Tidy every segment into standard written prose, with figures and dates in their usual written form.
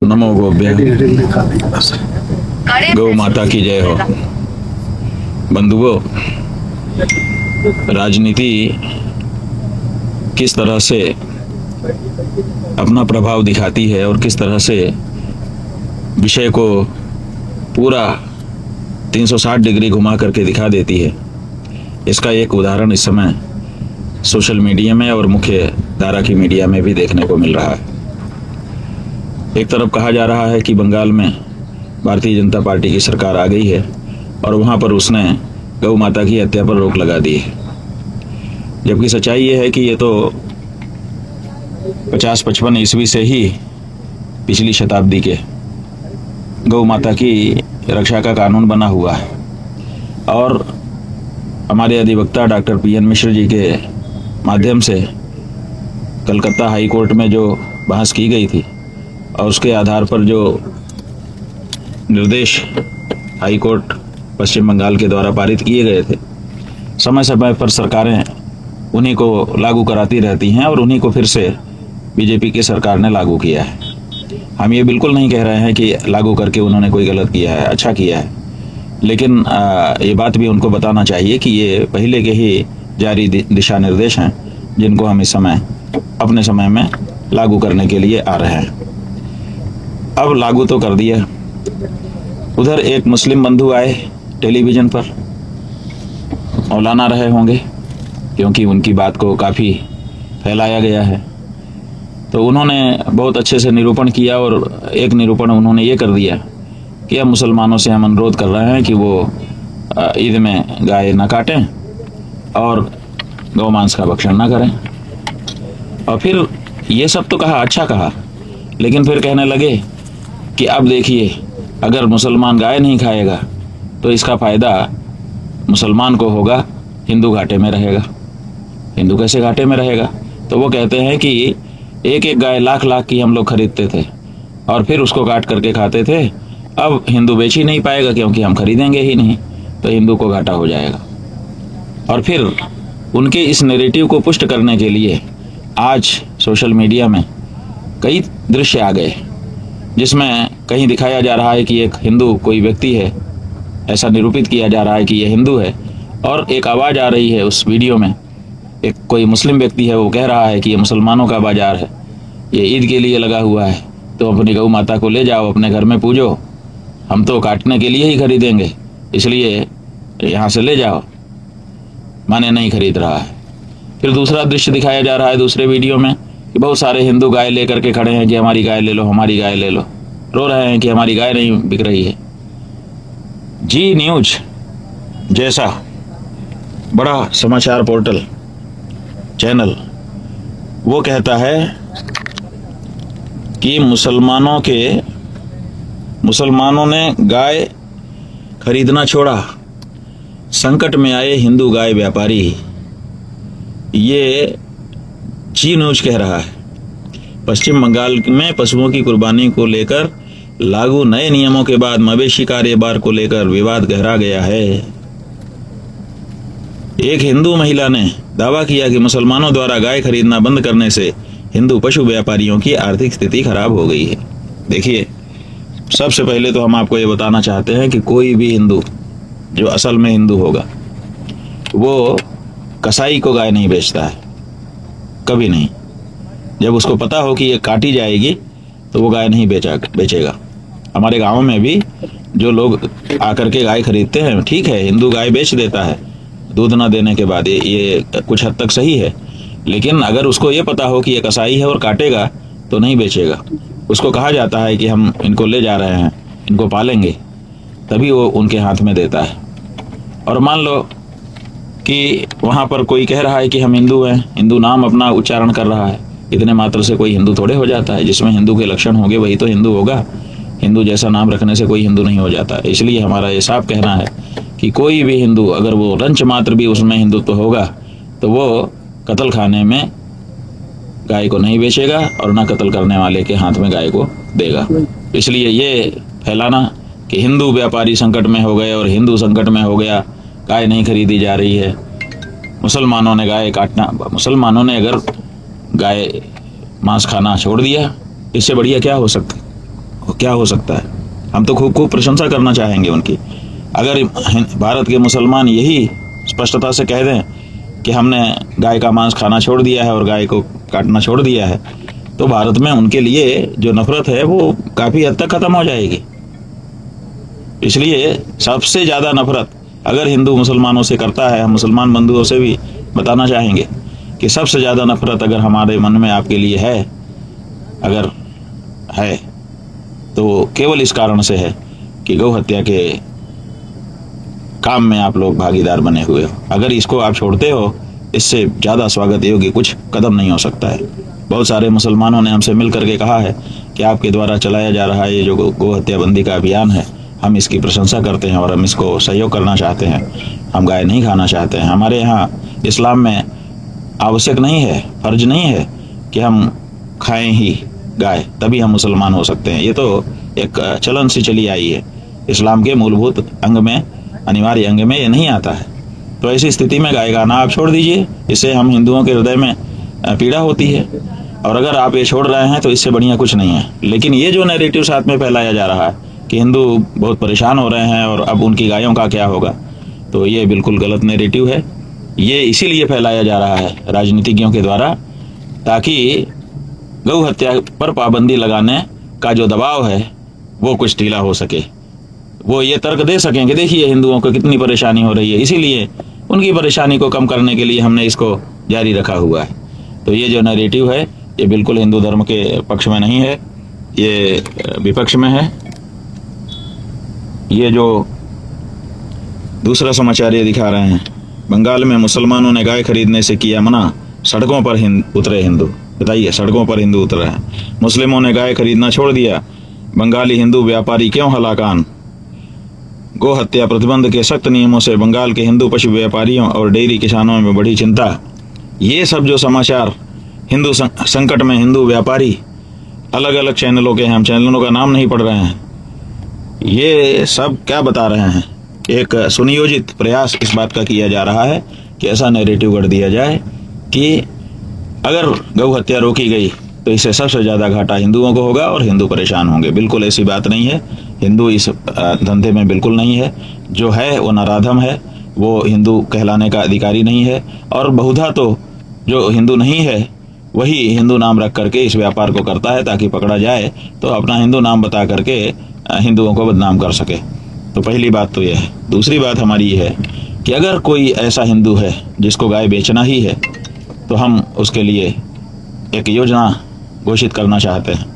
नमो गोभ्य गौ माता की जय हो। बंधुओं, राजनीति किस तरह से अपना प्रभाव दिखाती है और किस तरह से विषय को पूरा 360 डिग्री घुमा करके दिखा देती है, इसका एक उदाहरण इस समय सोशल मीडिया में और मुख्य धारा की मीडिया में भी देखने को मिल रहा है। एक तरफ कहा जा रहा है कि बंगाल में भारतीय जनता पार्टी की सरकार आ गई है और वहाँ पर उसने गौ माता की हत्या पर रोक लगा दी है, जबकि सच्चाई ये है कि ये तो 50-55 ईस्वी से ही पिछली शताब्दी के गौ माता की रक्षा का कानून बना हुआ है और हमारे अधिवक्ता डॉक्टर PN मिश्र जी के माध्यम से कलकत्ता हाई कोर्ट में जो बहस की गई थी और उसके आधार पर जो निर्देश हाई कोर्ट पश्चिम बंगाल के द्वारा पारित किए गए थे, समय समय पर सरकारें उन्हीं को लागू कराती रहती हैं और उन्हीं को फिर से बीजेपी की सरकार ने लागू किया है। हम ये बिल्कुल नहीं कह रहे हैं कि लागू करके उन्होंने कोई गलत किया है, अच्छा किया है, लेकिन ये बात भी उनको बताना चाहिए कि ये पहले के ही जारी दिशा निर्देश हैं जिनको हम इस समय अपने समय में लागू करने के लिए आ रहे हैं। अब लागू तो कर दिया। उधर एक मुस्लिम बंधु आए टेलीविज़न पर, मौलाना रहे होंगे क्योंकि उनकी बात को काफ़ी फैलाया गया है, तो उन्होंने बहुत अच्छे से निरूपण किया और एक निरूपण उन्होंने ये कर दिया कि अब मुसलमानों से हम अनुरोध कर रहे हैं कि वो ईद में गाय ना काटें और गौ मांस का भक्षण ना करें। और फिर ये सब तो कहा, अच्छा कहा, लेकिन फिर कहने लगे कि अब देखिए अगर मुसलमान गाय नहीं खाएगा तो इसका फ़ायदा मुसलमान को होगा, हिंदू घाटे में रहेगा। हिंदू कैसे घाटे में रहेगा? तो वो कहते हैं कि एक एक गाय लाख लाख की हम लोग खरीदते थे और फिर उसको काट करके खाते थे, अब हिंदू बेच ही नहीं पाएगा क्योंकि हम खरीदेंगे ही नहीं, तो हिंदू को घाटा हो जाएगा। और फिर उनके इस नैरेटिव को पुष्ट करने के लिए आज सोशल मीडिया में कई दृश्य आ गए जिसमें कहीं दिखाया जा रहा है कि एक हिंदू कोई व्यक्ति है, ऐसा निरूपित किया जा रहा है कि ये हिंदू है, और एक आवाज़ आ रही है उस वीडियो में, एक कोई मुस्लिम व्यक्ति है, वो कह रहा है कि ये मुसलमानों का बाज़ार है, ये ईद के लिए लगा हुआ है, तो अपनी गौ माता को ले जाओ, अपने घर में पूजो, हम तो काटने के लिए ही खरीदेंगे, इसलिए यहाँ से ले जाओ। माने नहीं खरीद रहा है। फिर दूसरा दृश्य दिखाया जा रहा है दूसरे वीडियो में कि बहुत सारे हिंदू गाय लेकर के खड़े हैं कि हमारी गाय ले लो, हमारी गाय ले लो, रो रहे हैं कि हमारी गाय नहीं बिक रही है। जी न्यूज जैसा बड़ा समाचार पोर्टल चैनल वो कहता है कि मुसलमानों ने गाय खरीदना छोड़ा, संकट में आए हिंदू गाय व्यापारी। ये जी न्यूज कह रहा है। पश्चिम बंगाल में पशुओं की कुर्बानी को लेकर लागू नए नियमों के बाद मवेशी कारोबार को लेकर विवाद गहरा गया है। एक हिंदू महिला ने दावा किया कि मुसलमानों द्वारा गाय खरीदना बंद करने से हिंदू पशु व्यापारियों की आर्थिक स्थिति खराब हो गई है। देखिए, सबसे पहले तो हम आपको ये बताना चाहते हैं कि कोई भी हिंदू जो असल में हिंदू होगा वो कसाई को गाय नहीं बेचता है, कभी नहीं। जब उसको पता हो कि ये काटी जाएगी तो वो गाय नहीं बेचेगा। हमारे गाँव में भी जो लोग आकर के गाय खरीदते हैं, ठीक है, हिंदू गाय बेच देता है दूध ना देने के बाद, ये कुछ हद तक सही है, लेकिन अगर उसको ये पता हो कि ये कसाई है और काटेगा तो नहीं बेचेगा। उसको कहा जाता है कि हम इनको ले जा रहे हैं, इनको पालेंगे, तभी वो उनके हाथ में देता है। और मान लो कि वहाँ पर कोई कह रहा है कि हम हिंदू हैं, हिंदू नाम अपना उच्चारण कर रहा है, इतने मात्र से कोई हिंदू थोड़े हो जाता है। जिसमें हिंदू के लक्षण होंगे वही तो हिंदू होगा। हिंदू जैसा नाम रखने से कोई हिंदू नहीं हो जाता। इसलिए हमारा ये साफ कहना है कि कोई भी हिंदू अगर वो रंच मात्र भी उसमें हिंदुत्व होगा तो वो कत्ल खाने में गाय को नहीं बेचेगा और ना कत्ल करने वाले के हाथ में गाय को देगा। इसलिए ये फैलाना कि हिंदू व्यापारी संकट में हो गए और हिंदू संकट में हो गया, गाय नहीं खरीदी जा रही है, मुसलमानों ने गाय काटना, मुसलमानों ने अगर गाय मांस खाना छोड़ दिया, इससे बढ़िया क्या हो सकता। क्या हो सकता है? हम तो खूब खूब प्रशंसा करना चाहेंगे उनकी। अगर भारत के मुसलमान यही स्पष्टता से कह दें कि हमने गाय का मांस खाना छोड़ दिया है और गाय को काटना छोड़ दिया है, तो भारत में उनके लिए जो नफरत है वो काफी हद तक खत्म हो जाएगी। इसलिए सबसे ज्यादा नफरत अगर हिंदू मुसलमानों से करता है, हम मुसलमान बंधुओं से भी बताना चाहेंगे कि सबसे ज्यादा नफरत अगर हमारे मन में आपके लिए है, अगर है, तो केवल इस कारण से है कि गौ हत्या के काम में आप लोग भागीदार बने हुए हो। अगर इसको आप छोड़ते हो, इससे ज्यादा स्वागत योग्य कुछ कदम नहीं हो सकता है। बहुत सारे मुसलमानों ने हमसे मिल करके कहा है कि आपके द्वारा चलाया जा रहा है ये जो गौ हत्या बंदी का अभियान है, हम इसकी प्रशंसा करते हैं और हम इसको सहयोग करना चाहते हैं। हम गाय नहीं खाना चाहते हैं। हमारे यहाँ इस्लाम में आवश्यक नहीं है, फर्ज नहीं है कि हम खाएं ही गाय, तभी हम मुसलमान हो सकते हैं। ये तो एक चलन सी चली आई है। इस्लाम के मूलभूत अंग में, अनिवार्य अंग में ये नहीं आता है। तो ऐसी स्थिति में गाय खाना आप छोड़ दीजिए। इससे हम हिंदुओं के हृदय में पीड़ा होती है, और अगर आप ये छोड़ रहे हैं तो इससे बढ़िया कुछ नहीं है। लेकिन ये जो नैरेटिव साथ में फैलाया जा रहा है कि हिंदू बहुत परेशान हो रहे हैं और अब उनकी गायों का क्या होगा, तो ये बिल्कुल गलत नैरेटिव है। ये इसीलिए फैलाया जा रहा है राजनीतिज्ञों के द्वारा, ताकि गौ हत्या पर पाबंदी लगाने का जो दबाव है वो कुछ ढीला हो सके। वो ये तर्क दे सकें कि देखिए हिंदुओं को कितनी परेशानी हो रही है, इसीलिए उनकी परेशानी को कम करने के लिए हमने इसको जारी रखा हुआ है। तो ये जो नैरेटिव है ये बिल्कुल हिंदू धर्म के पक्ष में नहीं है, ये विपक्ष में है। ये जो दूसरा समाचार ये दिखा रहे हैं, बंगाल में मुसलमानों ने गाय खरीदने से किया मना, सड़कों पर उतरे हिंदू। बताइए, सड़कों पर हिंदू उतर रहे हैं। मुस्लिमों ने गाय खरीदना छोड़ दिया, बंगाली हिंदू व्यापारी क्यों हलाकान। गो हत्या प्रतिबंध के सख्त नियमों से बंगाल के हिंदू पशु व्यापारियों और डेयरी किसानों में बढ़ी चिंता। ये सब जो समाचार हिंदू संकट में हिंदू व्यापारी, अलग अलग चैनलों के हैं, हम चैनलों का नाम नहीं पढ़ रहे हैं, ये सब क्या बता रहे हैं? एक सुनियोजित प्रयास इस बात का किया जा रहा है कि ऐसा नैरेटिव गढ़ दिया जाए कि अगर गौ हत्या रोकी गई तो इससे सबसे ज्यादा घाटा हिंदुओं को होगा और हिंदू परेशान होंगे। बिल्कुल ऐसी बात नहीं है। हिंदू इस धंधे में बिल्कुल नहीं है। जो है वो नराधम है, वो हिंदू कहलाने का अधिकारी नहीं है। और बहुधा तो जो हिंदू नहीं है वही हिंदू नाम रख करके इस व्यापार को करता है, ताकि पकड़ा जाए तो अपना हिंदू नाम बता करके हिंदुओं को बदनाम कर सके। तो पहली बात तो यह है। दूसरी बात हमारी ये है कि अगर कोई ऐसा हिंदू है जिसको गाय बेचना ही है, तो हम उसके लिए एक योजना घोषित करना चाहते हैं।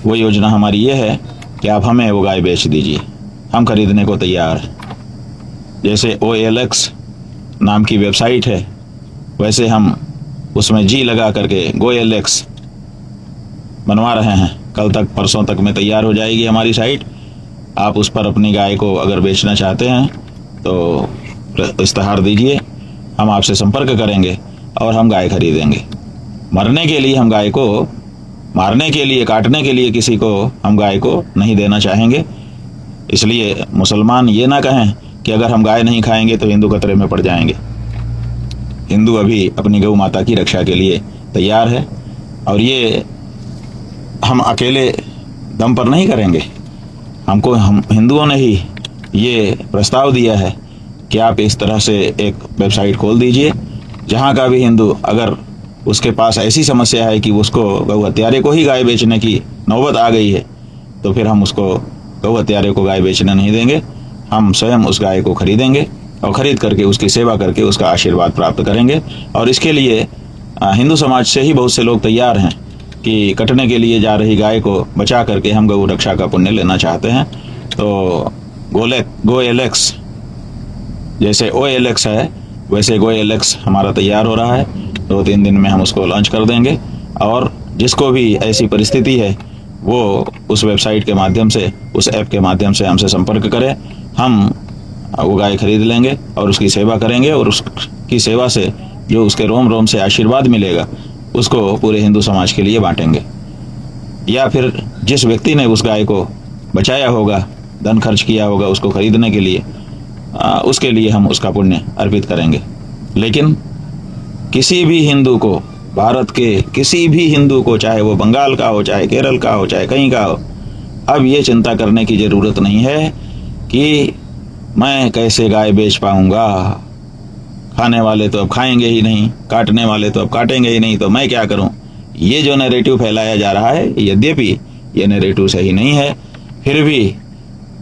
वो योजना हमारी ये है कि आप हमें वो गाय बेच दीजिए, हम खरीदने को तैयार हैं। जैसे OLX नाम की वेबसाइट है, वैसे हम उसमें जी लगा करके GoLX बनवा रहे हैं। कल तक, परसों तक में तैयार हो जाएगी हमारी साइट। आप उस पर अपनी गाय को अगर बेचना चाहते हैं तो इस्तेहार दीजिए, हम आपसे संपर्क करेंगे और हम गाय खरीदेंगे। मरने के लिए हम गाय को, मारने के लिए, काटने के लिए किसी को हम गाय को नहीं देना चाहेंगे। इसलिए मुसलमान ये ना कहें कि अगर हम गाय नहीं खाएंगे तो हिंदू खतरे में पड़ जाएंगे। हिंदू अभी अपनी गौ माता की रक्षा के लिए तैयार है, और ये हम अकेले दम पर नहीं करेंगे। हम हिंदुओं ने ही ये प्रस्ताव दिया है कि आप इस तरह से एक वेबसाइट खोल दीजिए, जहाँ का भी हिंदू अगर उसके पास ऐसी समस्या है कि उसको गौ हत्यारे को ही गाय बेचने की नौबत आ गई है, तो फिर हम उसको गौ हत्यारे को गाय बेचने नहीं देंगे। हम स्वयं उस गाय को खरीदेंगे और खरीद करके उसकी सेवा करके उसका आशीर्वाद प्राप्त करेंगे। और इसके लिए हिंदू समाज से ही बहुत से लोग तैयार हैं कि कटने के लिए जा रही गाय को बचा करके हम गौ रक्षा का पुण्य लेना चाहते हैं। तो GoLX जैसे OLX है, वैसे GoLX हमारा तैयार हो रहा है। 2-3 दिन में हम उसको लॉन्च कर देंगे, और जिसको भी ऐसी परिस्थिति है वो उस वेबसाइट के माध्यम से, उस ऐप के माध्यम से हमसे संपर्क करें। हम वो गाय खरीद लेंगे और उसकी सेवा करेंगे, और उसकी सेवा से जो उसके रोम रोम से आशीर्वाद मिलेगा उसको पूरे हिंदू समाज के लिए बांटेंगे। या फिर जिस व्यक्ति ने उस गाय को बचाया होगा, धन खर्च किया होगा उसको खरीदने के लिए, उसके लिए हम उसका पुण्य अर्पित करेंगे। लेकिन किसी भी हिंदू को भारत के किसी भी हिंदू को, चाहे वो बंगाल का हो, चाहे केरल का हो, चाहे कहीं का हो, अब ये चिंता करने की जरूरत नहीं है कि मैं कैसे गाय बेच पाऊंगा, खाने वाले तो अब खाएंगे ही नहीं, काटने वाले तो अब काटेंगे ही नहीं, तो मैं क्या करूं। ये जो नैरेटिव फैलाया जा रहा है, यद्यपि ये नैरेटिव सही नहीं है, फिर भी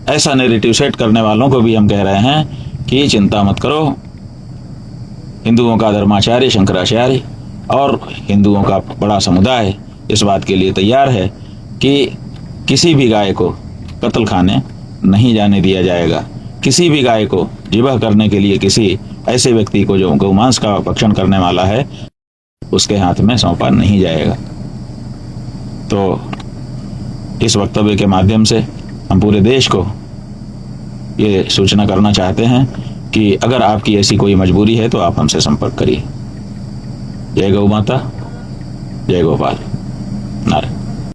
ऐसा नैरेटिव सेट करने वालों को भी हम कह रहे हैं कि चिंता मत करो। हिंदुओं का धर्माचार्य शंकराचार्य और हिंदुओं का बड़ा समुदाय इस बात के लिए तैयार है कि किसी भी गाय को कत्ल खाने नहीं जाने दिया जाएगा। किसी भी गाय को ज़िबह करने के लिए किसी ऐसे व्यक्ति को जो गौमांस का भक्षण करने वाला है, उसके हाथ में सौंपा नहीं जाएगा। तो इस वक्तव्य के माध्यम से हम पूरे देश को ये सूचना करना चाहते हैं कि अगर आपकी ऐसी कोई मजबूरी है तो आप हमसे संपर्क करिए। जय गौ माता, जय गोपाल।